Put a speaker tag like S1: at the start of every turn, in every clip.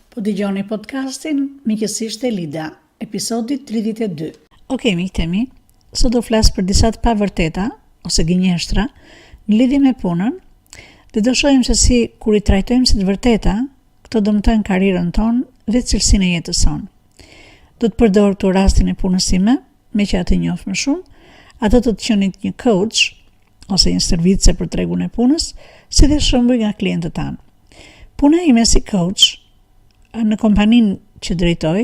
S1: Po dëgjoni podcastin Miqësisht e Lida, episodi 32.
S2: Okej, miqtemi, sot do flas për disa të pavërteta ose gënjeshtra në lidhje me punën, dhe do shohim se si kur i trajtojmë si të vërteta, këto dëmtojnë karrierën tonë dhe cilësinë e jetës sonë. Do të përdor këtu rastin e punës time, me që atë njoh më shumë, atë të qenit një coach ose një stërvitse për tregun e punës, si dhe shembuj nga klientët tanë. Puna ime si coach në kompaninë që drejtoj,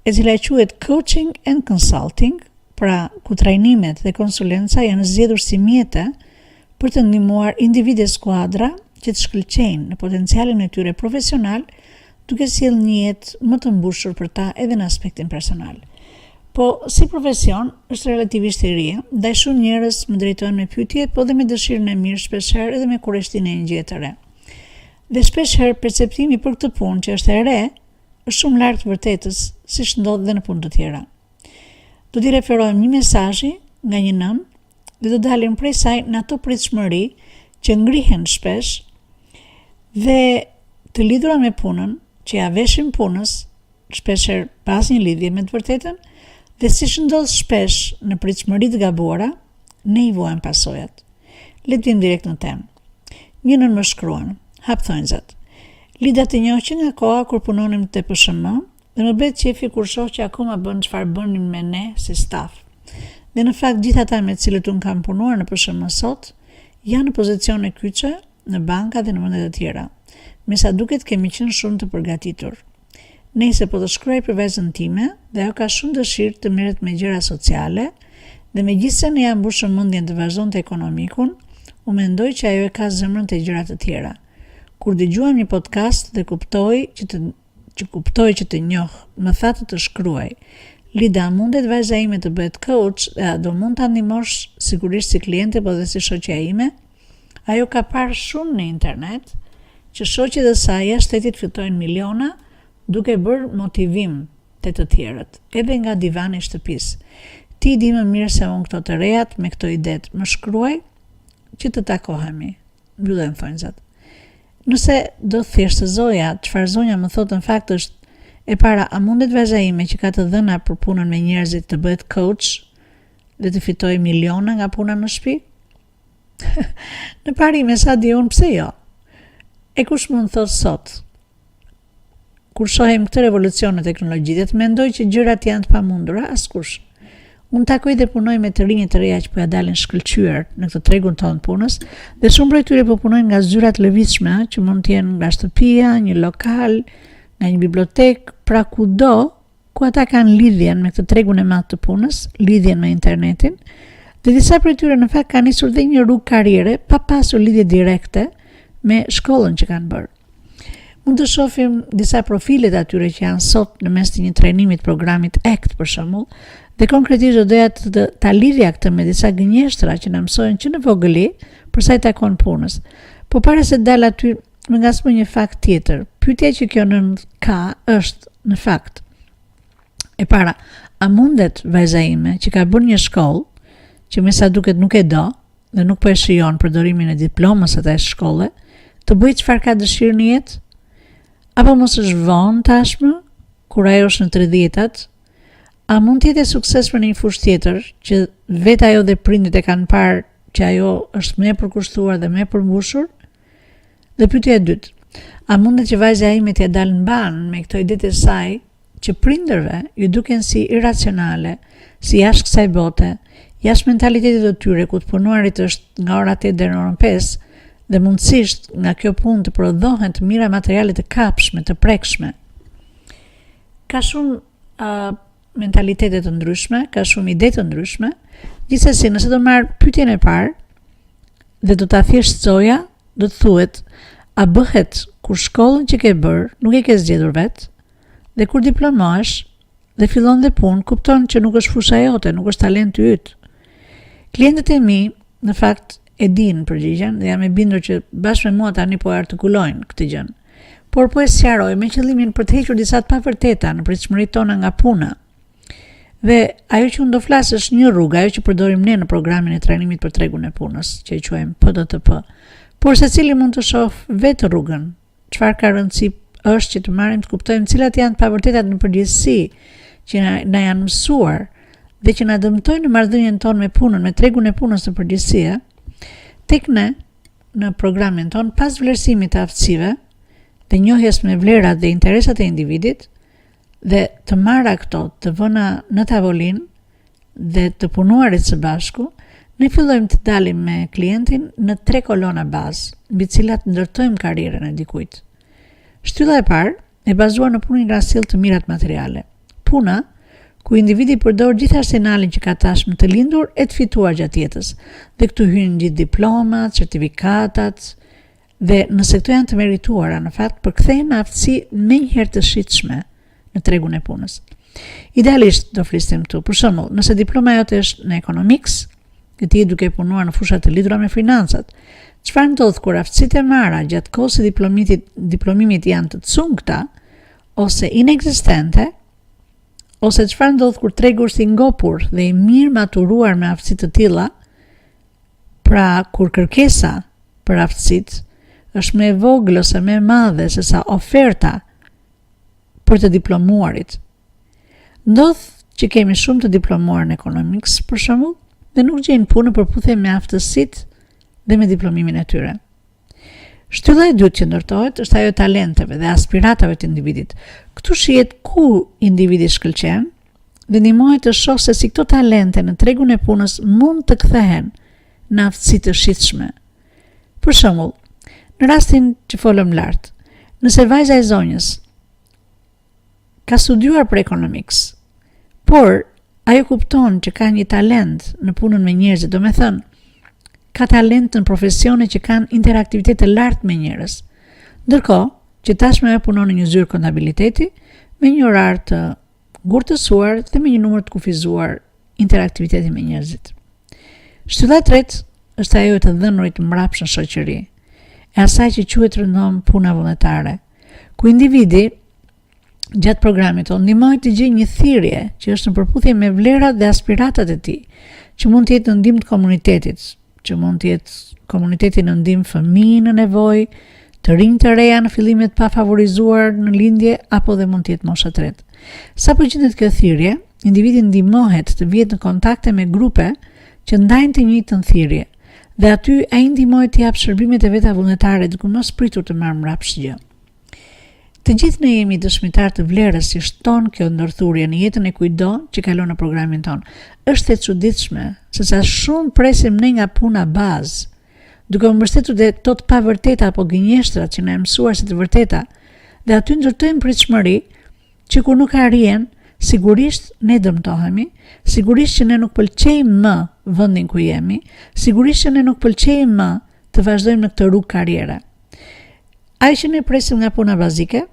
S2: e cila quhet Coaching and Consulting, pra ku trajnimet dhe konsulenca janë zgjedhur si mjete për të ndihmuar individe skuadra që të shkëlqejnë në potencialin e tyre profesional, duke sjellë një jetë më të mbushur për ta edhe në aspektin personal. Po, si profesion, është relativisht i ri, ndaj shumë njerëz më drejtojnë me pyetje, po dhe me dëshirën e mirë shpeshherë edhe me kurreshtinë e një gjëje të re. Dhe shpeshherë perceptimi për këtë punë që është e re, është shumë larg vërtetës, siç ndodh dhe në punë të tjera. Do t'i referojmë një mesazhi nga një nën dhe do dalim prej saj në ato pritshmëri që ngrihen shpesh dhe të lidhura me punën, që ja veshim punës, shpeshherë pas një lidhje me të vërtetën, dhe siç ndodh shpesh në pritshmëri të gabuara, ne i vuajmë pasojat. Le të vim direkt në temë. Një nën më shkruan: hapthonjzat. Lida të njoh që nga koha kur punonim te PSHM, dhe më bëhet qefi kur shoh që akoma bën çfarë bënin me ne si staf. Dhe në fakt gjithë ata me të cilët un kam punuar në PSHM sot, janë në pozicione kyçe në banka dhe në vende të tjera. Me sa duket kemi qenë shumë të përgatitur. Nëse po të shkruaj për vajzën time, dhe ajo ka shumë dëshirë të merret me gjëra sociale, dhe megjithëse ne ja mbushëm mendjen të vazhdonte ekonomikun, u mendoj që ajo e ka zemrën te gjëra të tjera. Kur dëgjuam një podcast dhe kuptoj që të njoh, më tha të shkruaj: Lida, mundet vajza ime të bëhet coach dhe a do mund ta ndihmosh sigurisht si kliente po dhe si shoqja ime? Ajo ka parë shumë në internet që shoqjet e saj jashtë shtetit fitojnë miliona duke bërë motivim te të tjerët, edhe nga divani i shtëpisë. Ti di më mirë se unë këto të rejat me këto idet, më shkruaj që të takohemi. Mbyllen thonjzat. Nëse do thjeshtëzoja çfarë zonja më thotë, në fakt është e para, a mundet vajza ime që ka të dhëna për punën me njerëzit të bëhet coach dhe të fitojë miliona nga puna në shtëpi? Në parime sa di unë, pse jo? E kush mund thotë sot, kur shohim këtë revolucion në teknologji, dhe të mendoj që gjërat janë të pamundura? Askush. Unë takoj dhe punoj me të rinjë të reja që po ja dalin shkëlqyer në këtë tregun tonë punës, dhe shumë prej tyre po punojnë nga zyrat lëvizshme, që mund të jenë nga shtëpia, një lokal, nga një bibliotek, pra kudo ku ata kanë lidhjen me këtë tregun e madh të punës, lidhjen me internetin, dhe disa prej tyre në fakt kanë nisur dhe një rrugë karriere pa pasur lidhje direkte me shkollën që kanë bërë. Mund të shohim disa profile të atyre që janë sot në mes të një trajnimi të programit ACT për shembull, dhe konkretisht do doja ta lidhja këtë me disa gënjeshtra që na mësojnë që në vogëli për sa i takon punës. Po para se të dal aty, më ngasmoj një fakt tjetër. Pyetja që kjo nën ka është në fakt: e para, a mundet vajza ime që ka bërë një shkollë, që me sa duket nuk e do dhe nuk po e shijon përdorimin e diplomës së asaj shkolle, të bëjë çfarë ka dëshirë në jetë? Apo mos është vonë tashmë, kur ajo është në 30-tat? A mund të jetë sukses për një fushë tjetër, që vetë ajo dhe prindit e kanë parë që ajo është më e përkushtuar dhe më e përmbushur? Dhe pyetja e dytë: a mundet që vajza ime t'ia dalë mban me këto idetë e saj që prindërve ju duken si iracionale, si jashtë kësaj bote, jashtë mentalitetit të tyre, ku të punuarit është nga ora 8 deri në orën 5, dhe mundësisht nga kjo punë të prodhohen të mira materiale të kapshme, të prekshme? Ka shumë mentalitete të ndryshme, ka shumë ide të ndryshme. Gjithsesi, nëse do marr pyetjen e parë dhe do ta thjeshtësoja, do të thuhet: a bëhet kur shkollën që ke bërë nuk e ke zgjedhur vetë, dhe kur diplomohesh dhe fillon dhe punë, kupton që nuk është fusha jote, nuk është talenti yt. Klientët e mi në fakt e dinë përgjigjen dhe jam e bindur që bashkë me mua tani po artikulojnë këtë gjë. Por po e sqaroj me qëllimin për të hequr disa të pavërteta në pritshmëritë tona nga puna. Dhe ajo që unë do flas është një rrugë, ajo që përdorim ne në programin e trajnimit për tregun e punës, që e quajmë PDTP. Por secili mund të shoh vetë rrugën, çfarë ka rëndësi është që të marrim të kuptojmë cilat janë pavërtetat në përgjithësi që na janë mësuar dhe që na dëmtojnë në marrëdhënien tonë me punën, me tregun e punës së përgjithësi, tek ne në programin tonë pas vlerësimit të aftësive dhe njohjes me vlerat dhe interesat e individit dhe të marra këto të vëna në tavolinë dhe të punuarit së bashku, ne fillojmë të dalim me klientin në 3 kolona bazë, mbi të cilat ndërtojmë karrierën e dikujt. Shtylla e parë e bazuar në punën nga sjell të mirat materiale. Puna ku individi përdor gjithë arsenalin që ka tashmë të lindur e të fituar gjatë jetës, dhe këtu hynë gjithë diplomat, certifikatat, dhe nëse këto janë të merituara, në fakt përkthehen në aftësi menjëherë të shitshme në tregun e punës. Idealisht do flisnim këtu, për shembull, nëse diploma jote është në economics, që ti duke punuar në fusha të lidhura me financat, çfarë ndodh kur aftësitë e marra gjatë kohës së diplomimit janë të cungta ose inekzistente, ose çfarë ndodh kur tregu është i ngopur dhe i mirë maturuar me aftësi të tilla, pra kur kërkesa për aftësitë është më e vogël ose më e madhe se sa oferta për të diplomuarit. Ndodh që kemi shumë të diplomuar në economics, për shembull, dhe nuk gjejnë punë në përputhje me aftësitë dhe me diplomimin e tyre. Shtylla e dytë që ndërtohet është ajo e talenteve dhe aspiratave të individit. Këtu shihet ku individi shkëlqen dhe ndihmohet të shohë se si këto talente në tregun e punës mund të kthehen në aftësi të shitshme. Për shembull, në rastin që folëm lart, nëse vajza e zonjës ka studiuar për economics, por ajo kupton që ka një talent në punën me njerëzit, do me thënë, ka talent në profesione që kanë interaktivitet të lartë me njerëz. Ndërkohë që tashmë ajo punon në një zyrë kontabiliteti me një orar të ngurtësuar dhe me një numër të kufizuar interaktiviteti me njerëzit. Shtylla e tretë është ajo e të dhënurit mbrapsht në shoqëri, e asaj që quhet rëndom puna vullnetare, ku individi gjatë programit tonë ndihmohet të gjejë një thirrje që është në përputhje me vlerat dhe aspiratat e tij, që mund të jetë në ndihmë të komunitetit, që mund të jetë komuniteti në ndihmë fëmijë në nevojë, të rinj të reja në fillimet pa favorizuar në lindje, apo dhe mund të jetë mosha tretë. Sa po gjendet kjo thirrje, individi ndihmohet të vihet në kontakte me grupe që ndajnë të njëjtën thirrje, dhe aty ai ndihmohet të jap shërbimet e veta vullnetare duke mos pritur të marrë mbrapsht gjë. Të gjithë ne jemi dëshmitar të vlerës që shton kjo ndërthurje në jetën e kujdo që kalon në programin ton. Është e çuditshme se sa shumë presim ne nga puna bazë, duke u mbështetur te to të pavërteta apo gënjeshtrat që na janë mësuar si të vërteta, dhe aty ndërtojmë pritshmëri që kur nuk arjen, sigurisht ne dëmtohemi, sigurisht që ne nuk pëlqejmë më vendin ku jemi, sigurisht që ne nuk pëlqejmë më të vazhdojmë në këtë rrugë karriere. Ajo që ne presim nga puna bazike,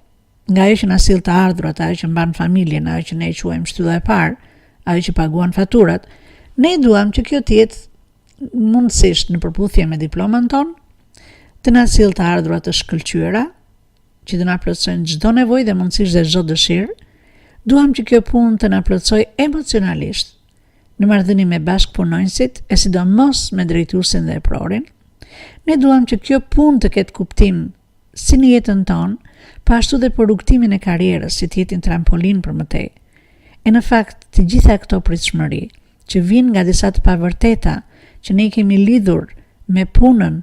S2: nga ajo që na sill të ardhurat, ajo që mban familjen, ajo që ne e quajmë shtylla e parë, ajo që paguan faturat, ne duam që kjo të jetë mundësisht në përputhje me diploman ton, të na sill të ardhurat të shkëlqyera, që të na plotësojnë çdo nevojë dhe mundësisht dhe çdo dëshirë. Duam që kjo punë të na plotësojë emocionalisht në marrëdhënie me bashkëpunonjësit, e sidomos me drejtuesin dhe prorin. Ne duam që kjo punë të ketë kuptim si në jetën tonë, pa ashtu dhe për rrugtimin e karrierës, që të jetë një trampolin për mëtej. E në fakt, të gjitha këto pritshmëri që vijnë nga disa të pavërteta që ne i kemi lidhur me punën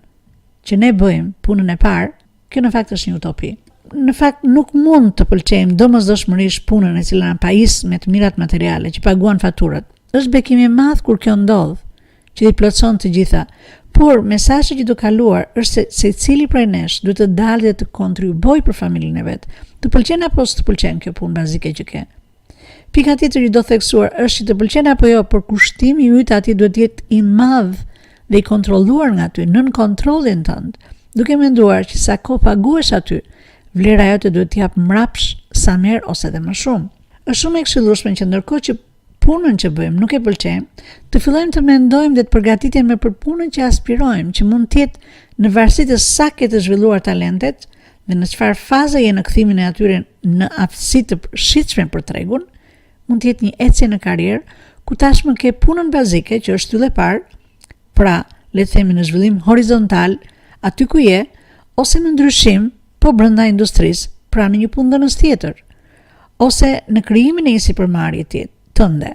S2: që ne bëjmë, punën e parë, kjo në fakt është një utopi. Në fakt nuk mund të pëlqejmë domosdoshmërisht punën e cila na pajis me të mirat materiale që paguan faturat. Është bekim i madh kur kjo ndodh, që i plotson të gjitha. Por mesazhi që do kaluar është se secili prej nesh duhet të dalë dhe të kontribuojë për familjen e vet. Të pëlqen apo s'të pëlqen kjo punë bazike që ke? Pika tjetër që do theksuar është që të pëlqen apo jo, por kushtimi yt aty duhet të jetë i madh dhe i kontrolluar nga ty, nën kontrollin tënd, duke menduar që sa kohë paguhesh aty, vlera jote duhet të jap mbrapsht sa merr ose edhe më shumë. Është shumë e këshillueshme që ndërkohë që punën që bëjmë nuk e pëlqejmë, të fillojmë të mendojmë dhe të përgatitemi për punën që aspirojmë, që mund të jetë në varësi të sa ke të zhvilluar talentet dhe në çfarë faze je në kthimin e atyre në aftësi të shitshme për tregun, mund të jetë një ecje në karrierë ku tashmë ke punën bazike që është shtyllë e parë, pra le të themi në zhvillim horizontal aty ku je, ose në ndryshim po brenda industrisë, pra në një punëdhënës tjetër, ose në krijimin e një sipërmarrje tënde,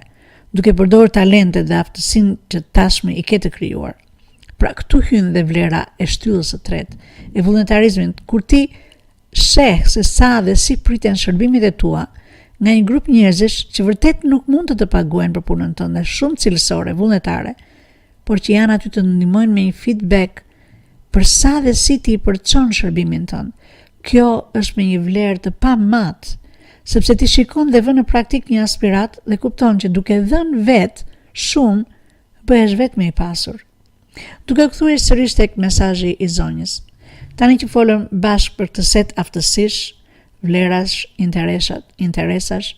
S2: duke përdorur talentet dhe aftësinë që tashmë i ke të krijuar. Pra këtu hyn dhe vlera e shtyllës së tretë, e vullnetarizmit, kur ti sheh se sa dhe si priten shërbimet e tua nga një grup njerëzish që vërtet nuk mund të paguajnë për punën tënde, shumë cilësore, vullnetare, por që janë aty të ndihmojnë me një feedback për sa dhe si ti i përçon shërbimin tënd. Kjo është me një vlerë të pamatë, sepse ti shikon dhe vën në praktik një aspirat dhe kupton që duke dhënë vetë shumë, bëhesh vetë më i pasur. Duke kthyer sërish tek mesazhi i zonjës. Tani që folëm bashkë për këtë set aftësish, vlerash, interesash,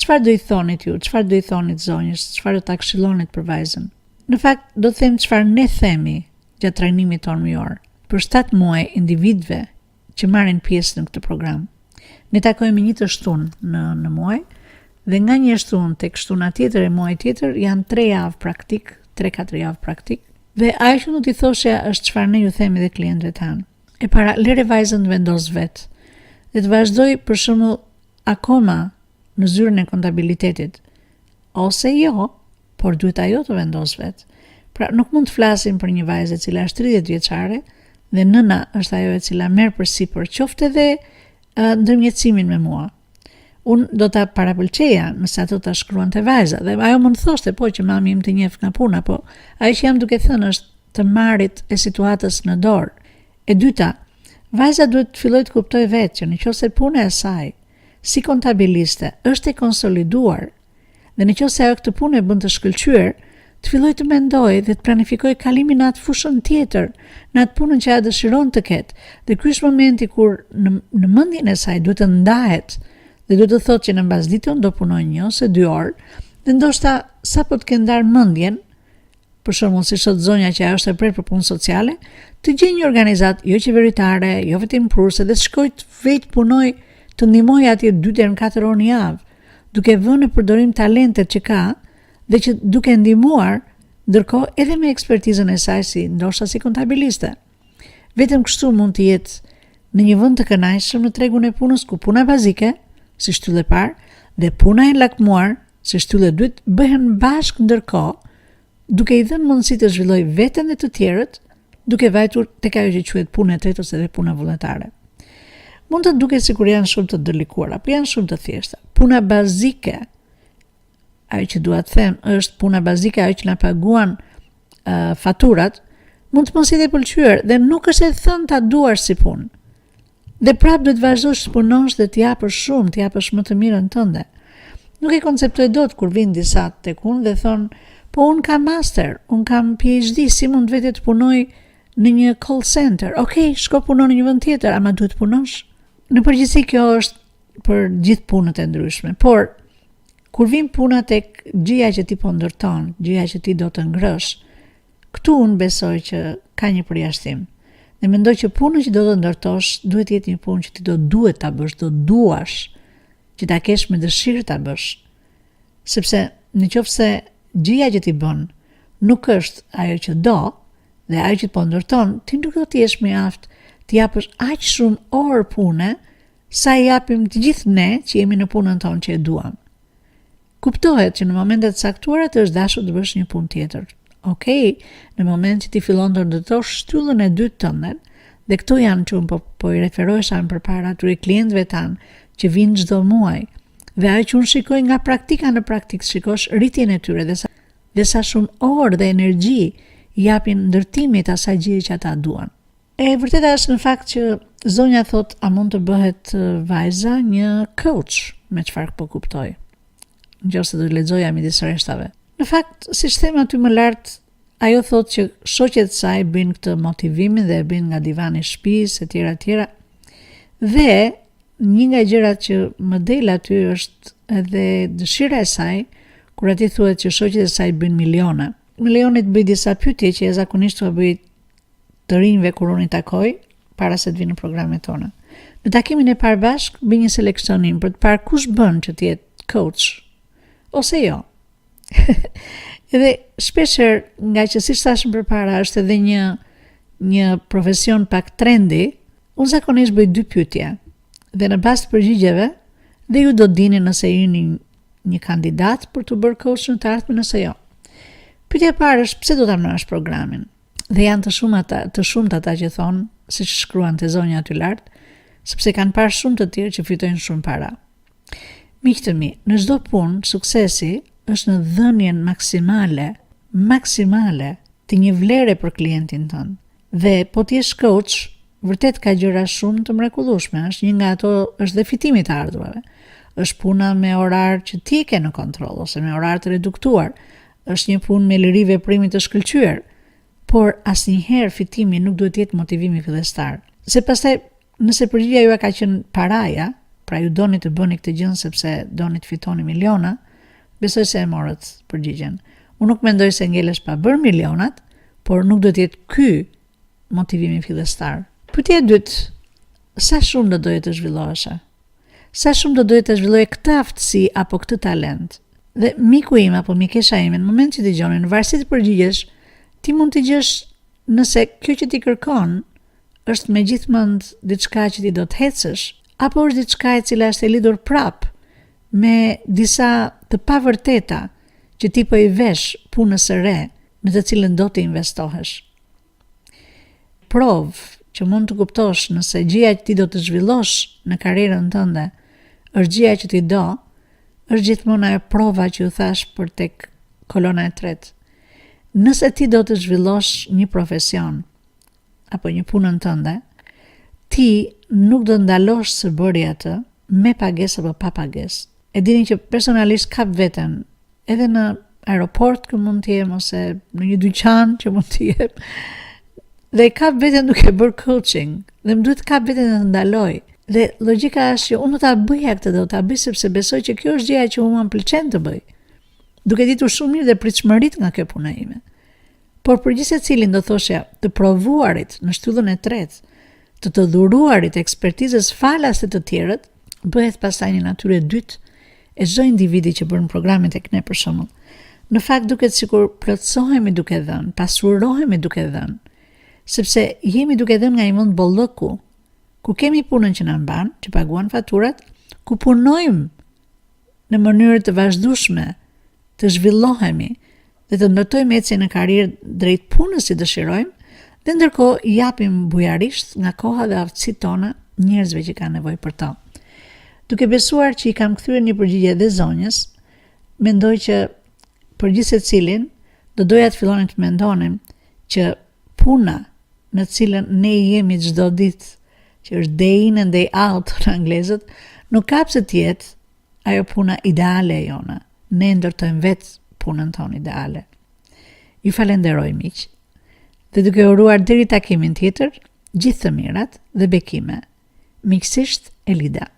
S2: çfarë do i thonit ju, çfarë do i thonit zonjës, çfarë do ta këshillonit për vajzën? Në fakt, do të them çfarë ne themi gjatë trajnimit tonë mujor, për 7 muaj individëve që marrin pjesë në këtë program. Ne takojmë një të shtunë në muaj, dhe nga një shtunë tek shtuna tjetër e muaj tjetër janë 3 javë praktik, 3-4 javë praktik, dhe ajo që do t'i thosha është çfarë ne ju themi dhe klientëve tanë. E para, lere vajzën të vendos vetë, dhe të vazhdoj për shembull akoma në zyrën e kontabilitetit, ose jo, por duhet ajo të vendos vetë. Pra nuk mund të flasim për një vajzë e cila është 30 vjeçare dhe nëna është ajo e cila merr përsipër qoftë edhe ndërmjetësimin me mua. Unë do ta parapëlqeja nëse ato ta shkruante vajza dhe ajo mund të thoshte po që mami im të njeh nga puna, po ajo që jam duke thënë është të marrit e situatës në dorë. E dyta, vajza duhet të fillojë të kuptojë vetë që nëse puna e saj si kontabiliste është e konsoliduar dhe nëse ajo këtë punë e bën të shkëlqyer, të filloj të mendoj dhe të planifikoj kalimin në atë fushën tjetër, në atë punën që ajo dëshiron të ketë. Dhe ky është momenti kur në mendjen e saj duhet të ndahet dhe duhet të thotë që në mbasditë do punoj 1 ose 2 orë, dhe ndoshta sapo të kenë ndar mendjen, për shembull si sot zonja që ajo është e prerë për punë sociale, të gjejë një organizatë jo qeveritare, jo vetëm prurse dhe të shkojë të vetë punoj, të ndihmoj atje 2 deri në 4 orë në javë, duke vënë në përdorim talentet që ka dhe që duke ndihmuar ndërkohë edhe me ekspertizën e saj ndoshta si kontabiliste. Vetëm kështu mund të jetë në një vend të kënaqshëm në tregun e punës ku puna bazike, si shtyllë e parë, dhe puna e lakmuar, si shtyllë e dytë, bëhen bashkë ndërkohë, duke i dhënë mundësi të zhvillojë veten dhe të tjerët, duke vajtur tek ajo që quhet puna e tretë ose edhe puna vullnetare. Mund të duket sikur janë shumë të dërlikuara, por janë shumë të thjeshta. Puna bazike, ajo që dua të them, është puna bazike, ajo që na paguan faturat, mund të mos i të pëlqyer dhe nuk është e thënë ta duash si punë. Dhe prapë duhet vazhdosh të punosh dhe të japësh shumë, të japësh më të mirën tënde. Nuk e konceptoj dot kur vin disa tek unë dhe thonë, po unë kam master, unë kam PhD, si mund vetë të punoj në një call center? Okej, shko puno në një vend tjetër, ama duhet punosh. Në përgjithësi kjo është për gjithë punët e ndryshme, por kur vin puna tek gjëja që ti po ndërton, gjëja që ti do të ngrësh, këtu unë besoj që ka një përjashtim. Dhe mendoj që punën që do të ndërtosh duhet jetë një punë që ti do duhet ta bësh, do duash, që ta kesh me dëshirë ta bësh. Sepse nëse gjëja që ti bën nuk është ajo që do dhe ajo që po ndërton, ti nuk do të jesh mjaft të japësh aq shumë orë pune sa i japim të gjithë ne që jemi në punën tonë që e duam. Kuptohet që në momentet e caktuara të është dashur të bësh një punë tjetër. Okej, në moment që ti fillon të ndërtosh shtyllën e dytë tënde, dhe këto janë që unë po i referohesha më përpara atyre klientëve tanë që vinë çdo muaj. Dhe ajo që unë shikoj nga praktika në praktikë, shikosh rritjen e tyre dhe sa shumë orë dhe energji i japin ndërtimit asaj gjëje që ata duan. E vërteta është në fakt që zonja thot a mund të bëhet vajza një coach, me çfarë po kuptoj. Nëse do të lexoja midis rreshtave. Në fakt, siç them aty më lart, ajo thot që shoqet saj bëjnë këtë motivimin dhe e bëjnë nga divani i shtëpisë etj. Dhe një nga gjërat që më del aty është edhe dëshira e saj, kur aty thuhet që shoqet e saj bëjnë miliona. Milionit bëj disa pyetje që zakonisht u bëj të rinjve kur unë i takoj para se të vinë në programet tona. Në takimin e parë bashk bëj një seleksionim për të parë kush bën që të jetë coach ose jo. Edhe shpeshherë, nga që si thashëm përpara është edhe një profesion pak trendi, unë zakonisht bëj 2 pyetje. Dhe në bazë të përgjigjeve, dhe ju do të dini nëse jeni një kandidat për të bërë coach në të ardhmen nëse jo. Pyetja e parë është pse do ta marrësh programin? Dhe janë të shumtë ata që thonë, siç shkruan te zonja aty lart, sepse kanë parë shumë të tjerë që fitojnë shumë para. Miq të mi, në çdo punë, suksesi është në dhënien maksimale të një vlere për klientin tënd. Dhe po ti je coach, vërtet ka gjëra shumë të mrekullueshme. Është një nga ato është dhe fitimi i të ardhurave. Është puna me orar që ti ke në kontroll ose me orar të reduktuar. Është një punë me liri veprimi të shkëlqyer, por asnjëherë fitimi nuk duhet të jetë motivimi fillestar. Se pastaj nëse përgjigjja juaj ka qenë paraja, pra ju doni të bëni këtë gjë sepse doni të fitoni miliona, besoj se e morët përgjigjen. Unë nuk mendoj se ngelesh pa bërë milionat, por nuk duhet të jetë ky motivimi fillestar. Pyetja e dytë, sa shumë do doje të zhvilloheshe? Sa shumë do doje të zhvilloje këtë aftësi apo këtë talent? Dhe miku im apo mikesha ime, në moment që dëgjonin, në varësi të përgjigjesh, ti mund të gjesh nëse kjo që ti kërkon është megjithmend diçka që ti do të hecësh, apo është diçka e cila është e lidhur prap me disa të pavërteta që ti po i vesh punës së re në të cilën do të investohesh. Provë që mund të kuptosh nëse gjëja që ti do të zhvillosh në karrierën tënde është gjëja që ti do, është gjithmonë ajo prova që u thash për tek kolona e tretë. Nëse ti do të zhvillosh një profesion apo një punën tënde, ti nuk do ndalosh së bëri atë me pagesë apo pa pagesë. E dini që personalisht kap veten edhe në aeroport që mund të jem ose në një dyqan që mund të jem. Dhe kap veten duke bërë coaching dhe më duhet kap veten të ndaloj. Dhe logjika është që unë do ta bëja këtë, do ta bëj sepse besoj që kjo është gjëja që mua më pëlqen të bëj. Duke ditur shumë mirë dhe pritshmërit nga kjo puna ime. Por për gjithë secilin do thoshja të provuarit në shtyllën e tretë, të dhuruarit ekspertizës falas të tjerët, bëhet pastaj një natyrë e dytë e çdo individi që bën programin tek ne për shembull. Në fakt duket sikur plotësohemi duke dhënë, pasurohemi duke dhënë, sepse jemi duke dhënë nga një mund bollëku, ku kemi punën që na mban, që paguan faturat, ku punojmë në mënyrë të vazhdueshme, të zhvillohemi dhe të ndërtojmë ecjen në karrierë drejt punës që dëshirojmë, dhe ndërkohë japim bujarisht nga koha dhe aftësitë tona njerëzve që kanë nevojë për to. Duke besuar që i kam kthyer një përgjigje dhe zonjës, mendoj që për gjithë secilin do doja të fillonin të mendonin që puna në cilën ne jemi çdo ditë, që është day in and day out në anglezët, nuk ka pse të jetë ajo puna ideale e jona. Ne ndërtojmë vetë punën tonë ideale. Ju falenderoj miq. Dhe duke uruar deri takimin tjetër, gjithë të mirat dhe bekime. Miqësisht Elida.